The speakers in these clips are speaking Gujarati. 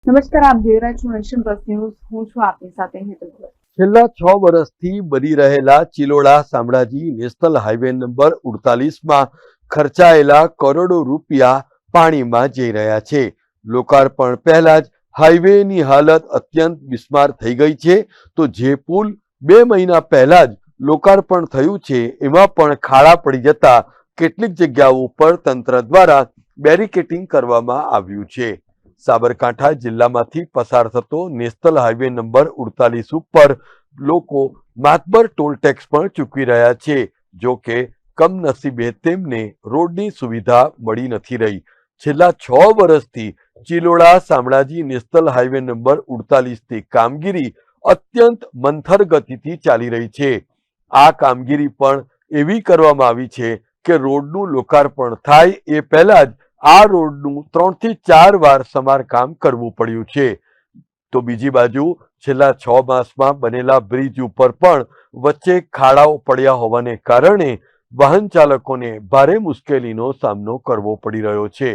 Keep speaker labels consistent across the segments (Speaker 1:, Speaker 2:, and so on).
Speaker 1: નમસ્કાર, આપ જોઈ રહ્યા છો નેશન પ્લસ ન્યૂઝ. હું છું આપની સાથે હેતલ ભગત.
Speaker 2: છેલ્લા 6 વર્ષથી બની રહેલા Chiloda Shamlaji national highway number 48માં ખર્ચાયેલા કરોડો રૂપિયા પાણીમાં જઈ રહ્યા છે. લોકાર્પણ પહેલા જ હાઈવેની હાલત અત્યંત બિસ્માર થઈ ગઈ છે, તો જે પુલ 2 મહિના પહેલા જ લોકાર્પણ થયું છે એમાં પણ ખાડા પડી જતા કેટલીક જગ્યાઓ ઉપર તંત્ર દ્વારા બેરિકેટિંગ કરવામાં આવ્યું છે. સાબરકાંઠા જિલ્લામાંથી પસાર થતો નેશનલ હાઈવે નંબર 48 ઉપર લોકો માતબર ટોલ ટેક્સ પણ ચૂકવી રહ્યા છે. જો કે કમનસીબે તેમને રોડની સુવિધા મળી નથી રહી. છેલ્લા 6 વર્ષથી Chiloda Shamlaji national highway number 48ની કામગીરી અત્યંત મંથર ગતિથી ચાલી રહી છે. આ કામગીરી પણ એવી કરવામાં આવી છે કે રોડનું લોકાર્પણ થાય એ પહેલા જ આ રોડનું 3 થી 4 વાર સમારકામ કરવું પડ્યું છે. તો બીજી બાજુ છેલ્લા 6 માસમાં બનેલા બ્રિજ ઉપર પણ વચ્ચે ખાડાઓ પડ્યા હોવાને કારણે વાહન ચાલકોને ભારે મુશ્કેલીનો સામનો કરવો પડી રહ્યો છે.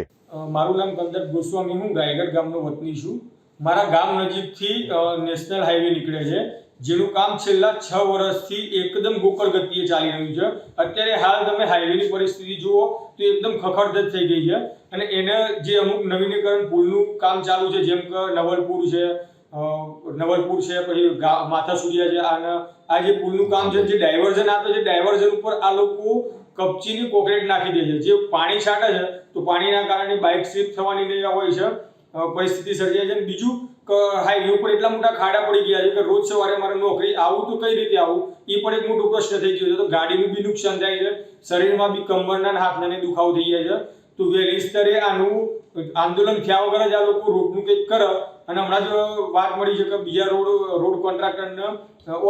Speaker 3: મારું નામ કંદર ગોસ્વામી, હું ગાયગઢ ગામનો વતની છું. મારા ગામ નજીકથી નેશનલ હાઈવે નીકળે છે, જેનું કામ છેલ્લા 6 વર્ષથી એકદમ ગોકળ ગતિએ ચાલી રહ્યું છે. અત્યારે હાલ તમે હાઈવેની પરિસ્થિતિ જુઓ તો એકદમ ખખડધજ થઈ ગઈ છે, અને એને જે અમુક નવીનીકરણ પુલનું કામ ચાલુ છે, જેમ કે નવલપુર છે, પછી માથાસુરિયા છે, આ જે પુલનું કામ છે, જે ડાયવર્ઝન આપે છે, ડાયવર્ઝન ઉપર આ લોકો કપચીની કોન્ક્રીટ નાખી દે છે. જે પાણી છાંટે છે તો પાણીના કારણે બાઇક સ્લીપ થવાની નહીં હોય છે, પરિસ્થિતિ સર્જાય છે. બીજું હાઈવે ઉપર એટલા મોટા ખાડા પડી ગયા છે કે રોજ સવારે મારે નોકરી આવું તો કઈ રીતે આવું એ પણ એક મોટો પ્રશ્ન થઈ ગયો છે. તો ગાડીનું બી નુકસાન થાય છે, શરીરમાં બી કમરના હાથના દુખાવો થઈ જાય છે. તો વહેલી સ્તરે આનું આંદોલન થયા વગર જ આ લોકો રોડનું કંઈક કરે. અને હમણાં જ વાત મળી છે કે બીજા રોડ કોન્ટ્રાક્ટરને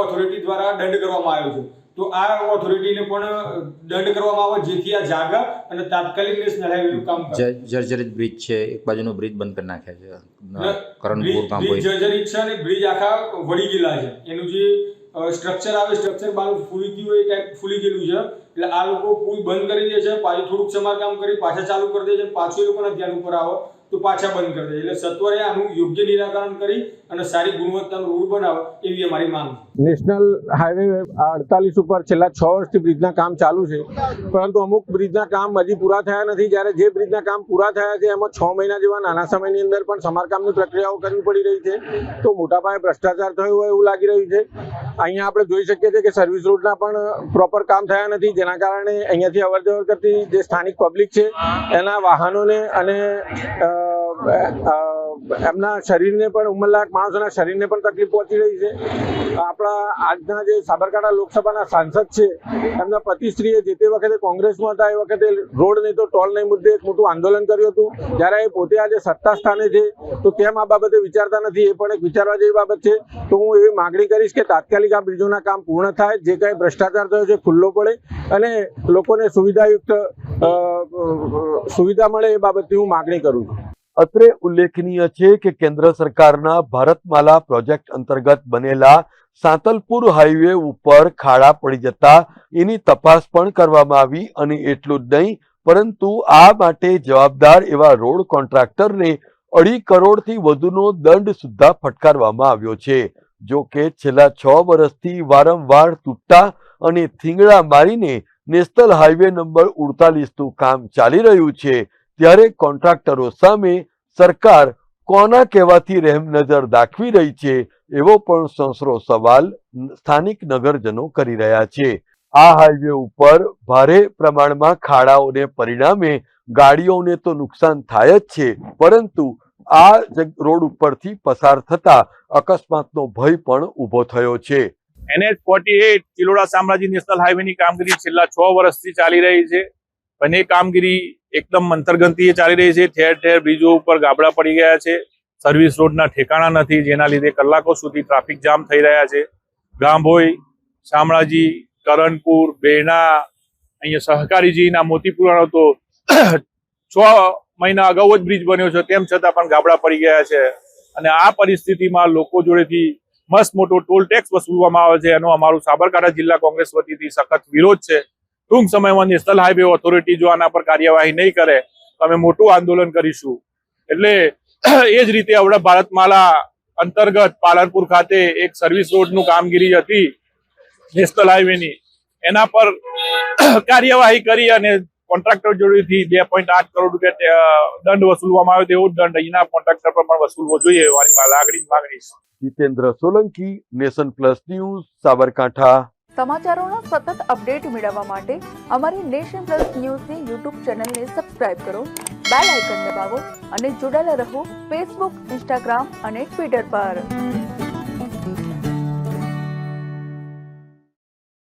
Speaker 3: ઓથોરિટી દ્વારા દંડ કરવામાં આવ્યો છે. તો આ ઓથોરિટીને પણ દંડ કરવામાં આવે જેથી આ જાગે અને તાત્કાલિક નેશનલ હાઈવેનું કામ કરે.
Speaker 4: જર્જરિત બ્રિજ છે, એક બાજુનો બ્રિજ બંધ કરી નાખ્યા છે, કરણપુર કામ
Speaker 3: બ્રિજ જર્જરિત છે અને બ્રિજ આખા વળી ગયેલા છે. એનું જે સ્ટ્રક્ચર આવે, સ્ટ્રક્ચર બાજુ ફૂલી ગયું એ ટાઈપ ફૂલી ગયેલું છે. એટલે આ લોકો પુલ બંધ કરી દે છે, પાછું થોડુંક સમારકામ કરી પાછા ચાલુ કરી દે છે, પાછું એ લોકોના ધ્યાન ઉપર આવે તો પાછા બંધ કરી દે. એટલે સત્વરે આનું યોગ્ય નિરાકરણ કરી અને સારી ગુણવત્તાનો રોડ બનાવો એવી અમારી માંગ છે.
Speaker 5: નેશનલ હાઈવે 48 ઉપર છેલ્લા 6 વર્ષથી બ્રિજના કામ ચાલુ છે, પરંતુ અમુક બ્રિજના કામ હજી પૂરા થયા નથી. જ્યારે જે બ્રિજના કામ પૂરા થયા છે એમાં 6 મહિના જેવા નાના સમયની અંદર પણ સમારકામની પ્રક્રિયાઓ કરવી પડી રહી છે. તો મોટા પાયે ભ્રષ્ટાચાર થયો હોય એવું લાગી રહ્યું છે. અહીંયા આપણે જોઈ શકીએ છીએ કે સર્વિસ રોડના પણ પ્રોપર કામ થયા નથી, જેના કારણે અહીંયાથી અવર જવર કરતી જે સ્થાનિક પબ્લિક છે એના વાહનોને અને એમના શરીરને પણ, ઉંમરલાયક માણસોના શરીરને પણ તકલીફ પહોંચી રહી છે. આપણા આજના જે સાબરકાંઠા લોકસભાના સાંસદ છે એમના પતિશ્રીએ જે તે વખતે કોંગ્રેસમાં હતા એ વખતે રોડ નહીં તો ટોલ નહીં મુદ્દે એક મોટું આંદોલન કર્યું હતું. જ્યારે એ પોતે આજે સત્તા સ્થાને છે તો કેમ આ બાબતે વિચારતા નથી, એ પણ એક વિચારવા જેવી બાબત છે. તો હું એવી માગણી કરીશ કે તાત્કાલિક આ બ્રિજોના કામ પૂર્ણ થાય, જે કંઈ ભ્રષ્ટાચાર થયો છે ખુલ્લો પડે અને લોકોને સુવિધા મળે એ બાબતની હું માગણી કરું છું.
Speaker 2: અત્રે ઉલ્લેખનીય છે કે કેન્દ્ર સરકારના ભારતમાલા પ્રોજેક્ટ અંતર્ગત બનેલા સાંતલપુર હાઈવે ઉપર ખાડા પડી જતા એની તપાસ પણ કરવામાં આવી. અને એટલું જ નહીં, પરંતુ આ માટે જવાબદાર એવા રોડ કોન્ટ્રાક્ટરને 2.5 કરોડથી વધુનો દંડ સુદ્ધા ફટકારવામાં આવ્યો છે. જો કે છેલ્લા 6 વર્ષથી વારંવાર તૂટતા અને થીંગડા મારીને નેશનલ હાઈવે નંબર 48નું કામ ચાલી રહ્યું છે, ત્યારે કોન્ટ્રાક્ટરો સામે સરકાર કોના કહેવાથી રહેમ નજર દાખવી રહી છે એવો પણ સનસરો સવાલ સ્થાનિક નગરજનો કરી રહ્યા છે. આ હાઈવે ઉપર ભારે પ્રમાણમાં ખાડાઓને પરિણામે ગાડીઓને તો નુકસાન થાય જ છે, પરંતુ આ રોડ ઉપરથી પસાર થતા અકસ્માતનો ભય પણ ઊભો થયો છે.
Speaker 6: NH 48 ચિલોડા શામળાજી નેશનલ હાઈવેની કામગીરી છેલ્લા 6 વર્ષથી ચાલી રહી છે, પણ એ કામગીરી એકદમ મંથરગતિએ ચાલી રહી છે. ઠેર ઠેર બ્રિજો ઉપર ગાબડા પડી ગયા છે, સર્વિસ રોડના ઠેકાણા નથી, જેના લીધે કલાકો સુધી ટ્રાફિક જામ થઈ રહ્યા છે. ગાંભોઈ, શામળાજી, કરણપુર, બેના, અહીંયા સહકારીજીના મોતીપુરાનો તો 6 મહિના અગાઉ જ બ્રિજ બન્યો છે, તેમ છતાં પણ ગાબડા પડી ગયા છે. અને આ પરિસ્થિતિમાં લોકો જોડેથી મસ્ત મોટો ટોલ ટેક્સ વસૂલવામાં આવે છે, એનો અમારું સાબરકાંઠા જિલ્લા કોંગ્રેસ વતીથી સખત વિરોધ છે. ટૂંક સમયમાં નેશનલ હાઈવે ઓથોરિટી જો આના પર કાર્યવાહી નહીં કરે તો અમે મોટું આંદોલન કરીશું. એટલે એ જ રીતે હવે ભારતમાલા અંતર્ગત પાલનપુર ખાતે એક સર્વિસ રોડનું કામગીરી હતી નેશનલ હાઈવેની, એના પર કાર્યવાહી કરી અને કોન્ટ્રાક્ટર જોડેથી 2.8 કરોડ રૂપિયા દંડ વસૂલવામાં આવ્યો. તેવો દંડ અહીંના કોન્ટ્રાક્ટર પર પણ વસૂલવો જોઈએ એવાની લાગણી માંગણી છે.
Speaker 2: Jitendra Solanki, Nation Plus News, Sabarkantha.
Speaker 7: સમાચારોનો સતત અપડેટ મેળવવા માટે અમારી નેશન પ્લસ ન્યૂઝની યુટ્યુબ ચેનલને સબસ્ક્રાઇબ કરો, બેલ આઇકન દબાવો અને જોડાયેલા રહો ફેસબુક, ઇન્સ્ટાગ્રામ અને ટ્વિટર પર.